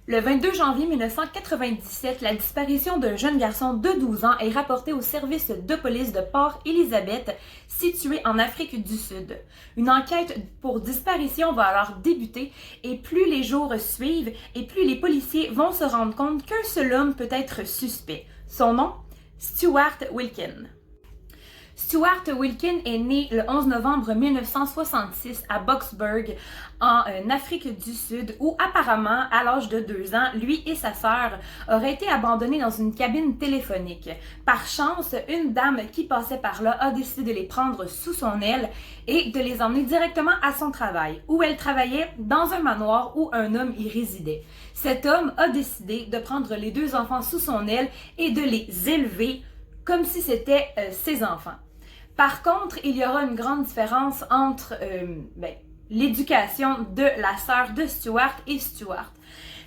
Le 22 janvier 1997, la disparition d'un jeune garçon de 12 ans est rapportée au service de police de Port Elizabeth, situé en Afrique du Sud. Une enquête pour disparition va alors débuter et plus les jours suivent et plus les policiers vont se rendre compte qu'un seul homme peut être suspect. Son nom? Stuart Wilkin. Stuart Wilkin est né le 11 novembre 1966 à Boksburg, en Afrique du Sud, où apparemment, à l'âge de 2 ans, lui et sa sœur auraient été abandonnés dans une cabine téléphonique. Par chance, une dame qui passait par là a décidé de les prendre sous son aile et de les emmener directement à son travail, où elle travaillait dans un manoir où un homme y résidait. Cet homme a décidé de prendre les deux enfants sous son aile et de les élever comme si c'était ses enfants. Par contre, il y aura une grande différence entre l'éducation de la sœur de Stuart et Stuart.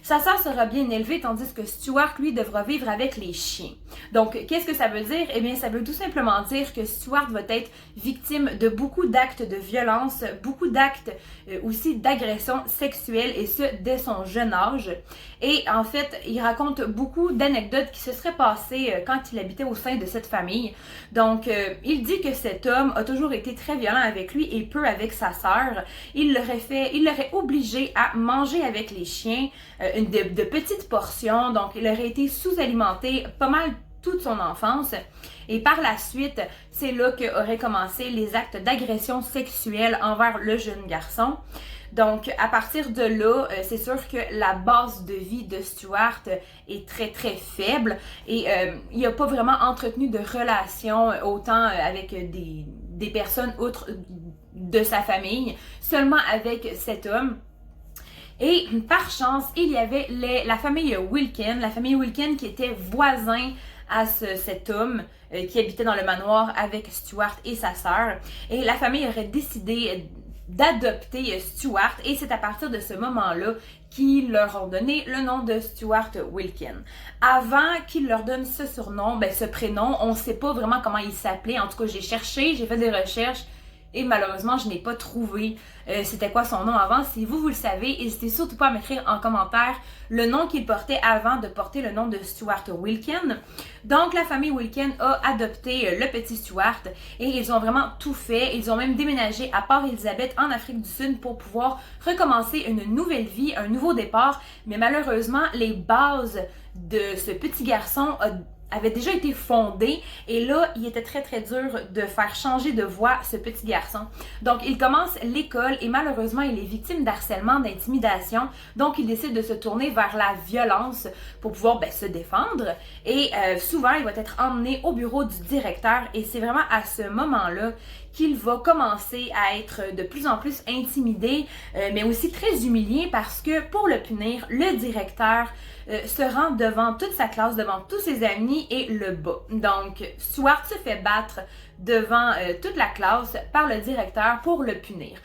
Sa sœur sera bien élevée, tandis que Stuart, lui, devra vivre avec les chiens. Donc, qu'est-ce que ça veut dire? Eh bien, ça veut tout simplement dire que Stuart va être victime de beaucoup d'actes de violence, beaucoup d'actes aussi d'agression sexuelle, et ce, dès son jeune âge. Et en fait, il raconte beaucoup d'anecdotes qui se seraient passées quand il habitait au sein de cette famille. Donc, il dit que cet homme a toujours été très violent avec lui et peu avec sa sœur. Il l'aurait obligé à manger avec les chiens, de petites portions, donc il aurait été sous-alimenté pas mal toute son enfance. Et par la suite, c'est là qu'auraient commencé les actes d'agression sexuelle envers le jeune garçon. Donc, à partir de là, c'est sûr que la base de vie de Stuart est très, très faible et il n'a pas vraiment entretenu de relations autant avec des personnes outre de sa famille, seulement avec cet homme. Et par chance, il y avait la famille Wilkin qui était voisin à cet homme qui habitait dans le manoir avec Stuart et sa sœur. Et la famille aurait décidé d'adopter Stuart et c'est à partir de ce moment-là qu'ils leur ont donné le nom de Stuart Wilkin. Avant qu'ils leur donnent ce surnom, ce prénom, on ne sait pas vraiment comment il s'appelait. En tout cas, j'ai cherché, j'ai fait des recherches. Et malheureusement, je n'ai pas trouvé c'était quoi son nom avant. Si vous le savez, n'hésitez surtout pas à m'écrire en commentaire le nom qu'il portait avant de porter le nom de Stuart Wilkin. Donc, la famille Wilkin a adopté le petit Stuart et ils ont vraiment tout fait. Ils ont même déménagé à Port Elizabeth en Afrique du Sud pour pouvoir recommencer une nouvelle vie, un nouveau départ. Mais malheureusement, les bases de ce petit garçon avait déjà été fondé et là, il était très très dur de faire changer de voie ce petit garçon. Donc, il commence l'école et malheureusement, il est victime d'harcèlement, d'intimidation. Donc, il décide de se tourner vers la violence pour pouvoir se défendre et souvent, il va être emmené au bureau du directeur et c'est vraiment à ce moment-là qu'il va commencer à être de plus en plus intimidé, mais aussi très humilié parce que pour le punir, le directeur se rend devant toute sa classe, devant tous ses amis et le bat. Donc, Stuart se fait battre devant toute la classe par le directeur pour le punir.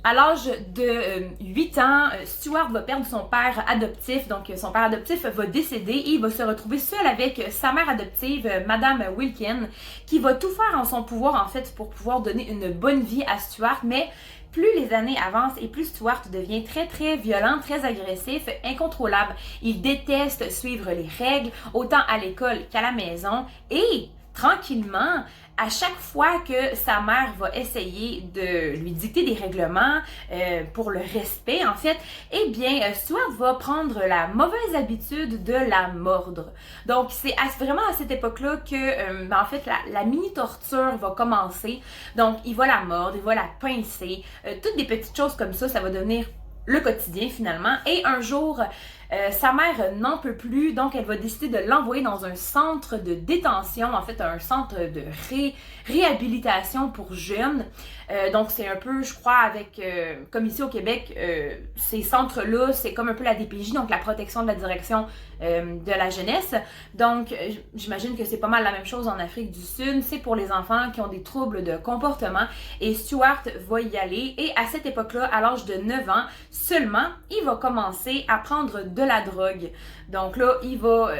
À l'âge de 8 ans, Stuart va perdre son père adoptif, donc son père adoptif va décéder et il va se retrouver seul avec sa mère adoptive, Madame Wilkin, qui va tout faire en son pouvoir en fait pour pouvoir donner une bonne vie à Stuart, mais plus les années avancent et plus Stuart devient très très violent, très agressif, incontrôlable. Il déteste suivre les règles, autant à l'école qu'à la maison et tranquillement, à chaque fois que sa mère va essayer de lui dicter des règlements pour le respect, en fait, eh bien, Stuart va prendre la mauvaise habitude de la mordre. Donc, c'est vraiment à cette époque-là que, en fait, la mini-torture va commencer. Donc, il va la mordre, il va la pincer, toutes des petites choses comme ça va devenir le quotidien finalement. Et un jour, sa mère n'en peut plus, donc elle va décider de l'envoyer dans un centre de détention, en fait un centre de réhabilitation pour jeunes. Donc c'est un peu, je crois, avec, comme ici au Québec, ces centres-là, c'est comme un peu la DPJ, donc la protection de la direction de la jeunesse. Donc j'imagine que c'est pas mal la même chose en Afrique du Sud, c'est pour les enfants qui ont des troubles de comportement et Stuart va y aller et à cette époque-là, à l'âge de 9 ans seulement, il va commencer à prendre de la drogue. Donc là, il va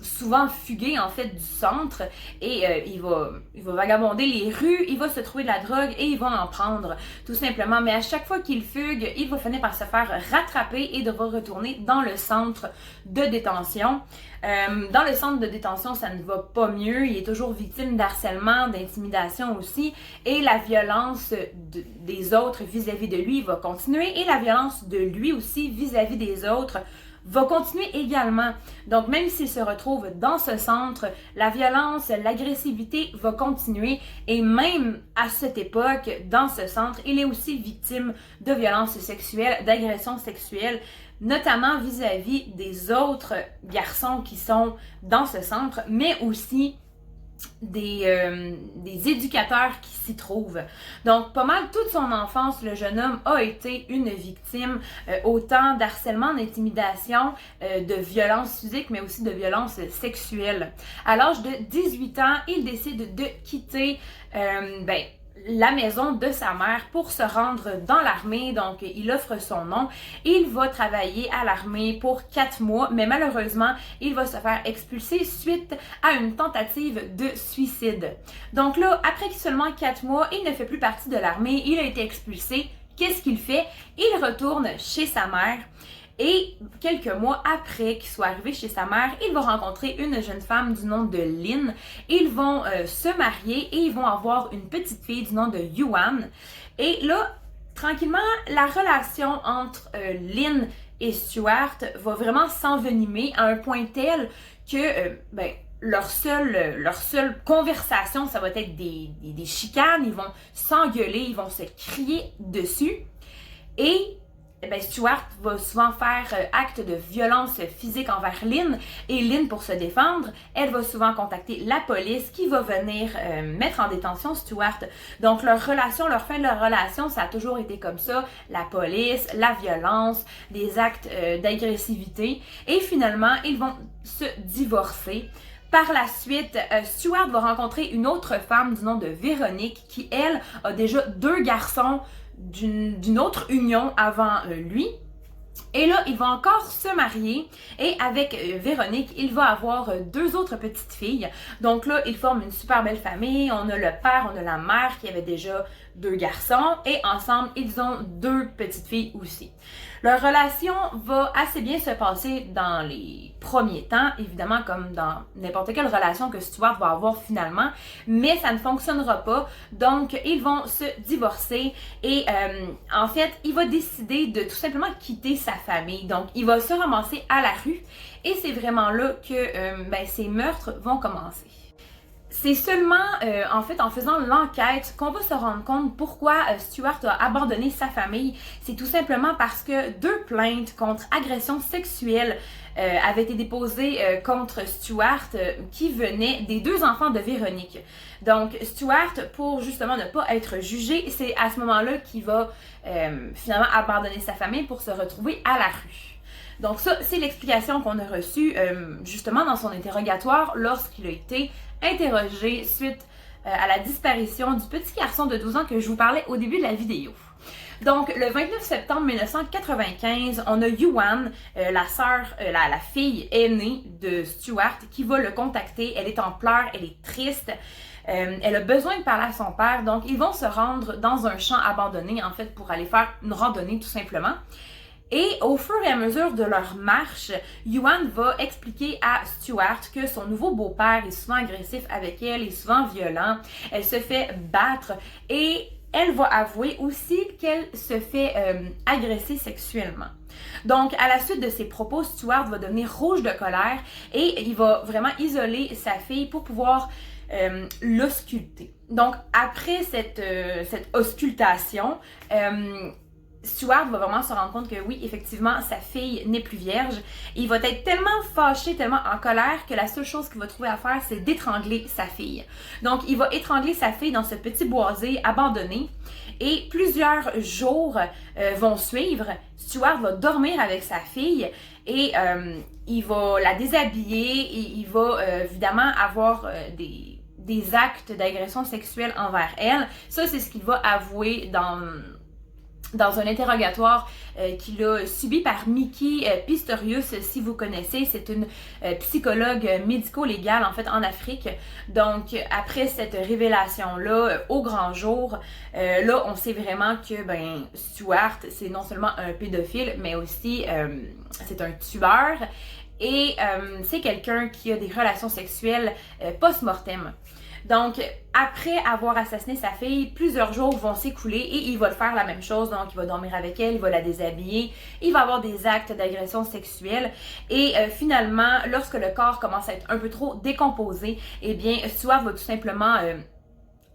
souvent fuguer en fait du centre et il va vagabonder les rues, il va se trouver de la drogue et il va en prendre tout simplement. Mais à chaque fois qu'il fugue, il va finir par se faire rattraper et devoir retourner dans le centre de détention. Dans le centre de détention, ça ne va pas mieux. Il est toujours victime d'harcèlement, d'intimidation aussi. Et la violence des autres vis-à-vis de lui va continuer. Et la violence de lui aussi vis-à-vis des autres va continuer également. Donc, même s'il se retrouve dans ce centre, la violence, l'agressivité va continuer. Et même à cette époque, dans ce centre, il est aussi victime de violences sexuelles, d'agressions sexuelles, notamment vis-à-vis des autres garçons qui sont dans ce centre, mais aussi des éducateurs qui s'y trouvent. Donc, pas mal toute son enfance, le jeune homme a été une victime autant d'harcèlement, d'intimidation, de violence physique, mais aussi de violence sexuelle. À l'âge de 18 ans, il décide de quitter la maison de sa mère pour se rendre dans l'armée. Donc, il offre son nom. Il va travailler à l'armée pour 4 mois, mais malheureusement, il va se faire expulser suite à une tentative de suicide. Donc là, après seulement 4 mois, il ne fait plus partie de l'armée. Il a été expulsé. Qu'est-ce qu'il fait? Il retourne chez sa mère. Et quelques mois après qu'il soit arrivé chez sa mère, il va rencontrer une jeune femme du nom de Lynn. Ils vont se marier et ils vont avoir une petite fille du nom de Yuan. Et là, tranquillement, la relation entre Lynn et Stuart va vraiment s'envenimer à un point tel que leur seule conversation, ça va être des chicanes. Ils vont s'engueuler, ils vont se crier dessus. Et Stuart va souvent faire acte de violence physique envers Lynn, et Lynn, pour se défendre, elle va souvent contacter la police qui va venir mettre en détention Stuart. Donc leur fin de leur relation, ça a toujours été comme ça, la police, la violence, des actes d'agressivité, et finalement, ils vont se divorcer. Par la suite, Stuart va rencontrer une autre femme du nom de Véronique qui, elle, a déjà 2 garçons d'une autre union avant lui. Et là, il va encore se marier et avec Véronique, il va avoir 2 autres petites filles. Donc là, ils forment une super belle famille. On a le père, on a la mère qui avait déjà 2 garçons et ensemble, ils ont 2 petites filles aussi. Leur relation va assez bien se passer dans les premiers temps, évidemment comme dans n'importe quelle relation que Stuart va avoir finalement, mais ça ne fonctionnera pas. Donc, ils vont se divorcer et en fait, il va décider de tout simplement quitter sa famille. Donc, il va se ramasser à la rue et c'est vraiment là que ces meurtres vont commencer. C'est seulement en fait en faisant l'enquête qu'on va se rendre compte pourquoi Stuart a abandonné sa famille. C'est tout simplement parce que 2 plaintes contre agression sexuelle avaient été déposées contre Stuart qui venaient des 2 enfants de Véronique. Donc Stuart, pour justement ne pas être jugé, c'est à ce moment-là qu'il va finalement abandonner sa famille pour se retrouver à la rue. Donc ça, c'est l'explication qu'on a reçue justement dans son interrogatoire lorsqu'il a été interrogé suite à la disparition du petit garçon de 12 ans que je vous parlais au début de la vidéo. Donc, le 29 septembre 1995, on a Yuan, la fille aînée de Stuart, qui va le contacter. Elle est en pleurs, elle est triste. Elle a besoin de parler à son père, donc ils vont se rendre dans un champ abandonné, en fait, pour aller faire une randonnée tout simplement. Et au fur et à mesure de leur marche, Yuan va expliquer à Stuart que son nouveau beau-père est souvent agressif avec elle, est souvent violent, elle se fait battre et elle va avouer aussi qu'elle se fait agresser sexuellement. Donc, à la suite de ces propos, Stuart va devenir rouge de colère et il va vraiment isoler sa fille pour pouvoir l'ausculter. Donc, après cette auscultation, Stuart va vraiment se rendre compte que oui, effectivement, sa fille n'est plus vierge. Il va être tellement fâché, tellement en colère que la seule chose qu'il va trouver à faire, c'est d'étrangler sa fille. Donc, il va étrangler sa fille dans ce petit boisé abandonné et plusieurs jours vont suivre. Stuart va dormir avec sa fille et il va la déshabiller et il va évidemment avoir des actes d'agression sexuelle envers elle. Ça, c'est ce qu'il va avouer dans dans un interrogatoire qu'il a subi par Mickey Pistorius, si vous connaissez. C'est une psychologue médico-légale, en fait, en Afrique. Donc, après cette révélation-là, au grand jour, là, on sait vraiment que, Stuart, c'est non seulement un pédophile, mais aussi, c'est un tueur. Et c'est quelqu'un qui a des relations sexuelles post-mortem. Donc, après avoir assassiné sa fille, plusieurs jours vont s'écouler et il va faire la même chose. Donc, il va dormir avec elle, il va la déshabiller, il va avoir des actes d'agression sexuelle. Et finalement, lorsque le corps commence à être un peu trop décomposé, eh bien, Stuart va tout simplement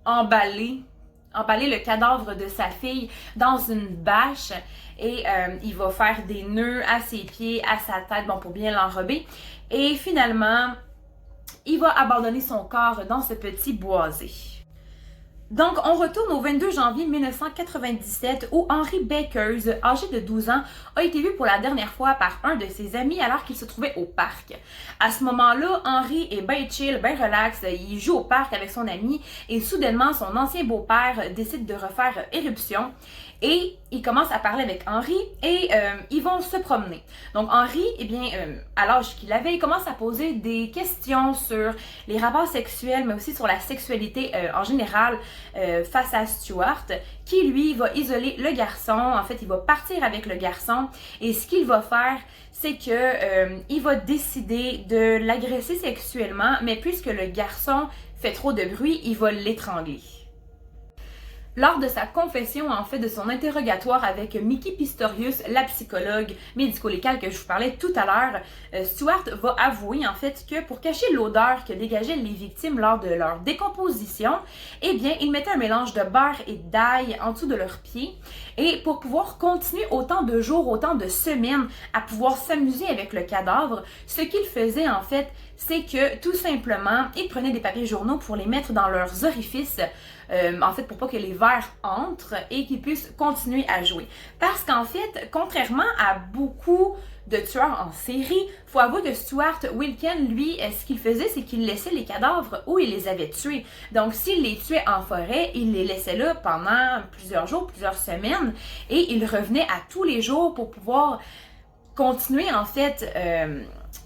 emballer le cadavre de sa fille dans une bâche et il va faire des nœuds à ses pieds, à sa tête, pour bien l'enrober. Et finalement, il va abandonner son corps dans ce petit boisé. Donc, on retourne au 22 janvier 1997 où Henry Bakers, âgé de 12 ans, a été vu pour la dernière fois par un de ses amis alors qu'il se trouvait au parc. À ce moment-là, Henry est bien chill, bien relax, il joue au parc avec son ami et soudainement, son ancien beau-père décide de refaire éruption et il commence à parler avec Henry et ils vont se promener. Donc Henry, à l'âge qu'il avait, il commence à poser des questions sur les rapports sexuels, mais aussi sur la sexualité en général face à Stuart, qui lui va isoler le garçon. En fait, il va partir avec le garçon et ce qu'il va faire, c'est que il va décider de l'agresser sexuellement, mais puisque le garçon fait trop de bruit, il va l'étrangler. Lors de sa confession, en fait, de son interrogatoire avec Mickey Pistorius, la psychologue médico-légale que je vous parlais tout à l'heure, Stuart va avouer, en fait, que pour cacher l'odeur que dégageaient les victimes lors de leur décomposition, il mettait un mélange de beurre et d'ail en dessous de leurs pieds. Et pour pouvoir continuer autant de jours, autant de semaines à pouvoir s'amuser avec le cadavre, ce qu'il faisait, en fait, c'est que tout simplement, il prenait des papiers journaux pour les mettre dans leurs orifices, pour pas que les vers entrent et qu'ils puissent continuer à jouer. Parce qu'en fait, contrairement à beaucoup de tueurs en série, faut avouer que Stuart Wilken, lui, ce qu'il faisait, c'est qu'il laissait les cadavres où il les avait tués. Donc, s'il les tuait en forêt, il les laissait là pendant plusieurs jours, plusieurs semaines, et il revenait à tous les jours pour pouvoir continuer, en fait,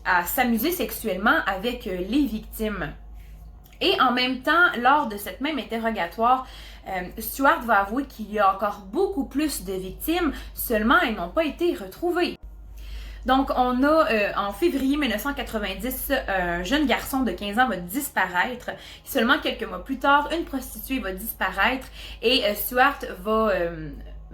à s'amuser sexuellement avec les victimes. Et en même temps, lors de cette même interrogatoire, Stuart va avouer qu'il y a encore beaucoup plus de victimes, seulement elles n'ont pas été retrouvées. Donc, on a en février 1990, un jeune garçon de 15 ans va disparaître. Seulement quelques mois plus tard, une prostituée va disparaître et Stuart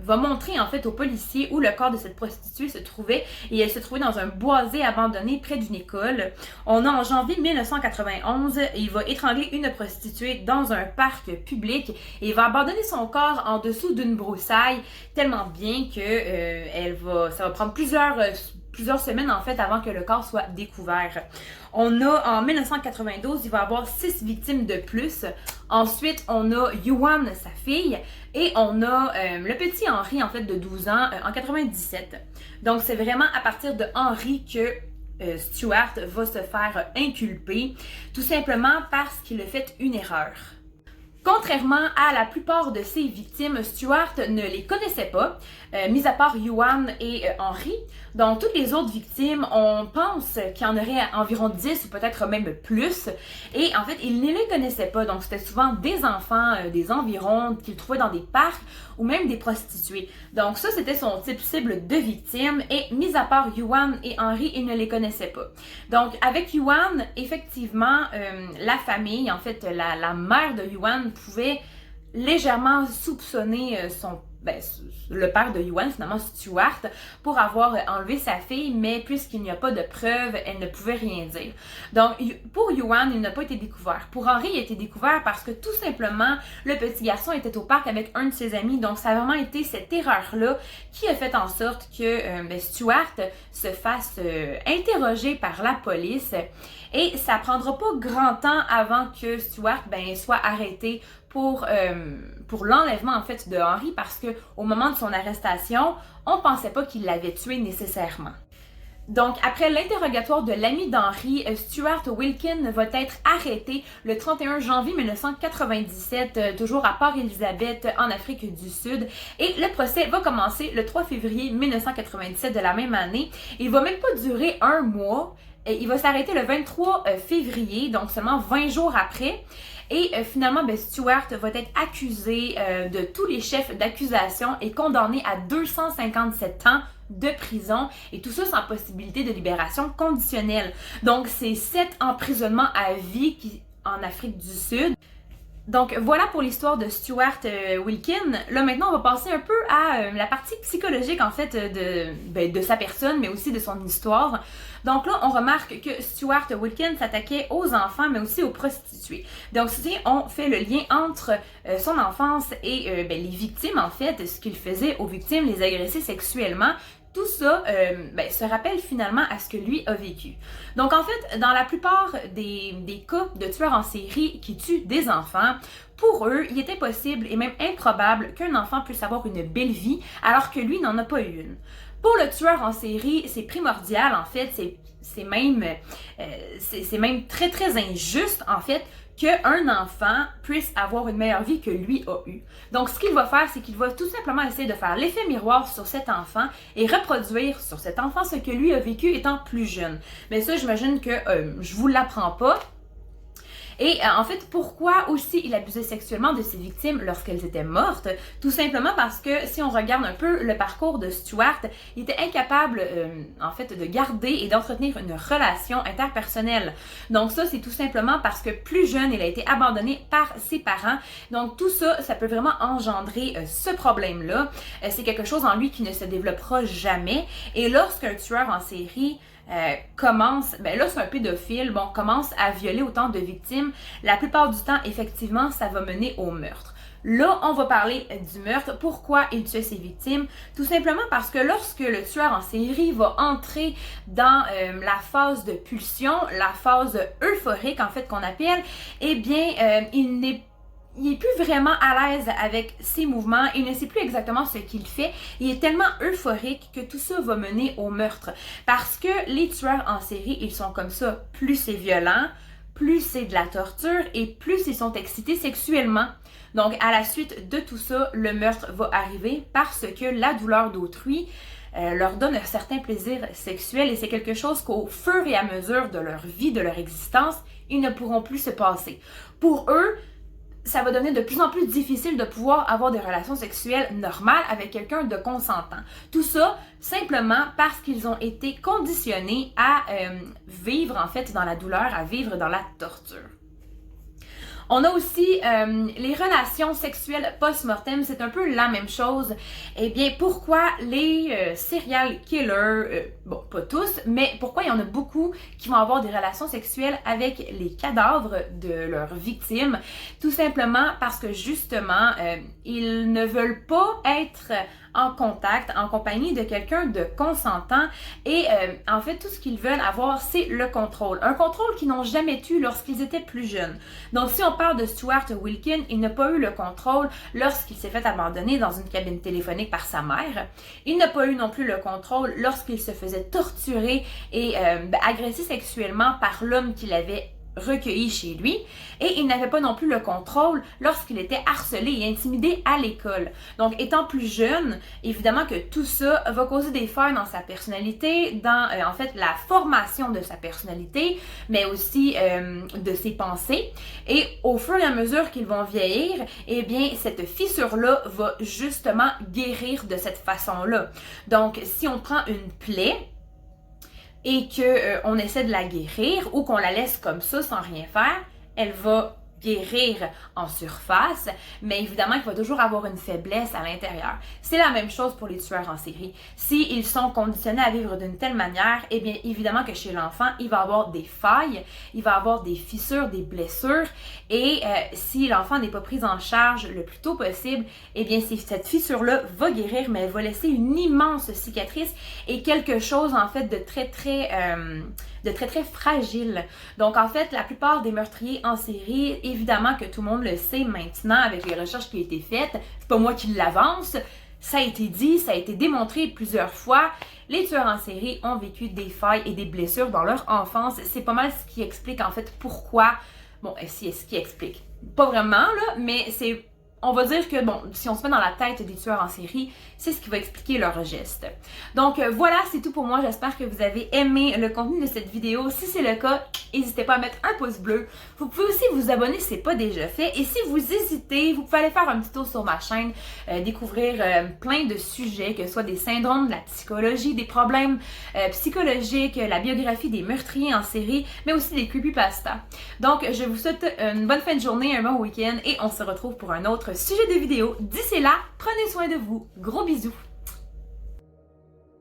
va montrer en fait aux policiers où le corps de cette prostituée se trouvait et elle se trouvait dans un boisé abandonné près d'une école. On a en janvier 1991, il va étrangler une prostituée dans un parc public et il va abandonner son corps en dessous d'une broussaille tellement bien que ça va prendre plusieurs semaines en fait avant que le corps soit découvert. On a en 1992, il va y avoir 6 victimes de plus. Ensuite, on a Yuan, sa fille, et on a le petit Henry en fait de 12 ans en 97. Donc c'est vraiment à partir de Henry que Stuart va se faire inculper, tout simplement parce qu'il a fait une erreur. Contrairement à la plupart de ses victimes, Stuart ne les connaissait pas, mis à part Yuan et Henry. Donc, toutes les autres victimes, on pense qu'il y en aurait environ 10 ou peut-être même plus. Et en fait, il ne les connaissait pas. Donc, c'était souvent des enfants, des environs qu'il trouvait dans des parcs ou même des prostituées. Donc, ça, c'était son type cible de victime. Et mis à part Yuan et Henry, il ne les connaissait pas. Donc, avec Yuan, effectivement, la famille, en fait, la mère de Yuan pouvait légèrement soupçonner le père de Yuan, finalement Stuart, pour avoir enlevé sa fille, mais puisqu'il n'y a pas de preuves, elle ne pouvait rien dire. Donc, pour Yuan, il n'a pas été découvert. Pour Henry, il a été découvert parce que tout simplement, le petit garçon était au parc avec un de ses amis, donc ça a vraiment été cette erreur-là qui a fait en sorte que Stuart se fasse interroger par la police. Et ça prendra pas grand temps avant que Stuart soit arrêté pour l'enlèvement en fait de Henry, parce que au moment de son arrestation, on pensait pas qu'il l'avait tué nécessairement. Donc, après l'interrogatoire de l'ami d'Henry, Stuart Wilkin va être arrêté le 31 janvier 1997, toujours à Port-Elizabeth, en Afrique du Sud. Et le procès va commencer le 3 février 1997 de la même année. Il va même pas durer un mois. Il va s'arrêter le 23 février, donc seulement 20 jours après. Et finalement, Stuart va être accusé de tous les chefs d'accusation et condamné à 257 ans de prison, et tout ça sans possibilité de libération conditionnelle. Donc, c'est 7 emprisonnements à vie en Afrique du Sud. Donc, voilà pour l'histoire de Stuart Wilkin. Là, maintenant, on va passer un peu à la partie psychologique, en fait, de sa personne, mais aussi de son histoire. Donc là, on remarque que Stuart Wilkin s'attaquait aux enfants, mais aussi aux prostituées. Donc, si on fait le lien entre son enfance et les victimes, en fait, ce qu'il faisait aux victimes, les agresser sexuellement, tout ça se rappelle finalement à ce que lui a vécu. Donc en fait, dans la plupart des cas de tueurs en série qui tuent des enfants, pour eux, il était possible et même improbable qu'un enfant puisse avoir une belle vie alors que lui n'en a pas eu une. Pour le tueur en série, c'est primordial en fait, c'est même très très injuste en fait qu'un enfant puisse avoir une meilleure vie que lui a eu. Donc, ce qu'il va faire, c'est qu'il va tout simplement essayer de faire l'effet miroir sur cet enfant et reproduire sur cet enfant ce que lui a vécu étant plus jeune. Mais ça, j'imagine que je vous l'apprends pas. Et en fait, pourquoi aussi il abusait sexuellement de ses victimes lorsqu'elles étaient mortes? Tout simplement parce que si on regarde un peu le parcours de Stuart, il était incapable en fait de garder et d'entretenir une relation interpersonnelle. Donc ça, c'est tout simplement parce que plus jeune, il a été abandonné par ses parents. Donc tout ça, ça peut vraiment engendrer ce problème-là. C'est quelque chose en lui qui ne se développera jamais. Et lorsqu'un tueur en série commence, là c'est un pédophile, commence à violer autant de victimes, la plupart du temps, effectivement, ça va mener au meurtre. Là, on va parler du meurtre. Pourquoi il tuait ses victimes? Tout simplement parce que lorsque le tueur en série va entrer dans la phase de pulsion, la phase euphorique en fait qu'on appelle, il n'est plus vraiment à l'aise avec ses mouvements, il ne sait plus exactement ce qu'il fait, il est tellement euphorique que tout ça va mener au meurtre. Parce que les tueurs en série, ils sont comme ça, plus c'est violent, plus c'est de la torture et plus ils sont excités sexuellement. Donc à la suite de tout ça, le meurtre va arriver parce que la douleur d'autrui leur donne un certain plaisir sexuel et c'est quelque chose qu'au fur et à mesure de leur vie, de leur existence, ils ne pourront plus se passer. Pour eux, ça va devenir de plus en plus difficile de pouvoir avoir des relations sexuelles normales avec quelqu'un de consentant. Tout ça, simplement parce qu'ils ont été conditionnés à vivre en fait dans la douleur, à vivre dans la torture. On a aussi les relations sexuelles post-mortem, c'est un peu la même chose. Eh bien, pourquoi les serial killers, pas tous, mais pourquoi il y en a beaucoup qui vont avoir des relations sexuelles avec les cadavres de leurs victimes? Tout simplement parce que justement, ils ne veulent pas être en contact, en compagnie de quelqu'un de consentant et en fait tout ce qu'ils veulent avoir c'est le contrôle. Un contrôle qu'ils n'ont jamais eu lorsqu'ils étaient plus jeunes. Donc si on parle de Stuart Wilkin, il n'a pas eu le contrôle lorsqu'il s'est fait abandonner dans une cabine téléphonique par sa mère. Il n'a pas eu non plus le contrôle lorsqu'il se faisait torturer et agresser sexuellement par l'homme qu'il avait recueilli chez lui et il n'avait pas non plus le contrôle lorsqu'il était harcelé et intimidé à l'école. Donc étant plus jeune, évidemment que tout ça va causer des failles dans sa personnalité, dans en fait la formation de sa personnalité, mais aussi de ses pensées. Et au fur et à mesure qu'ils vont vieillir, eh bien cette fissure-là va justement guérir de cette façon-là. Donc si on prend une plaie, et qu'on essaie de la guérir ou qu'on la laisse comme ça sans rien faire, elle va guérir en surface, mais évidemment qu'il va toujours avoir une faiblesse à l'intérieur. C'est la même chose pour les tueurs en série. S'ils sont conditionnés à vivre d'une telle manière, eh bien évidemment que chez l'enfant, il va avoir des failles, il va avoir des fissures, des blessures, et si l'enfant n'est pas pris en charge le plus tôt possible, eh bien cette fissure-là va guérir, mais elle va laisser une immense cicatrice et quelque chose en fait de très très fragile. Donc en fait, la plupart des meurtriers en série, évidemment que tout le monde le sait maintenant avec les recherches qui ont été faites, c'est pas moi qui l'avance, Ça a été dit, ça a été démontré plusieurs fois. Les tueurs en série ont vécu des failles et des blessures dans leur enfance. C'est pas mal ce qui explique en fait pourquoi. Bon, c'est ce qui explique. Pas vraiment, là, mais c'est. On va dire que, bon, si on se met dans la tête des tueurs en série, c'est ce qui va expliquer leurs gestes. Donc voilà, c'est tout pour moi. J'espère que vous avez aimé le contenu de cette vidéo. Si c'est le cas, n'hésitez pas à mettre un pouce bleu. Vous pouvez aussi vous abonner si ce n'est pas déjà fait. Et si vous hésitez, vous pouvez aller faire un petit tour sur ma chaîne, découvrir plein de sujets, que ce soit des syndromes, de la psychologie, des problèmes psychologiques, la biographie des meurtriers en série, mais aussi des creepypastas. Donc, je vous souhaite une bonne fin de journée, un bon week-end et on se retrouve pour un autre sujet de vidéo. D'ici là, prenez soin de vous. Gros bisous!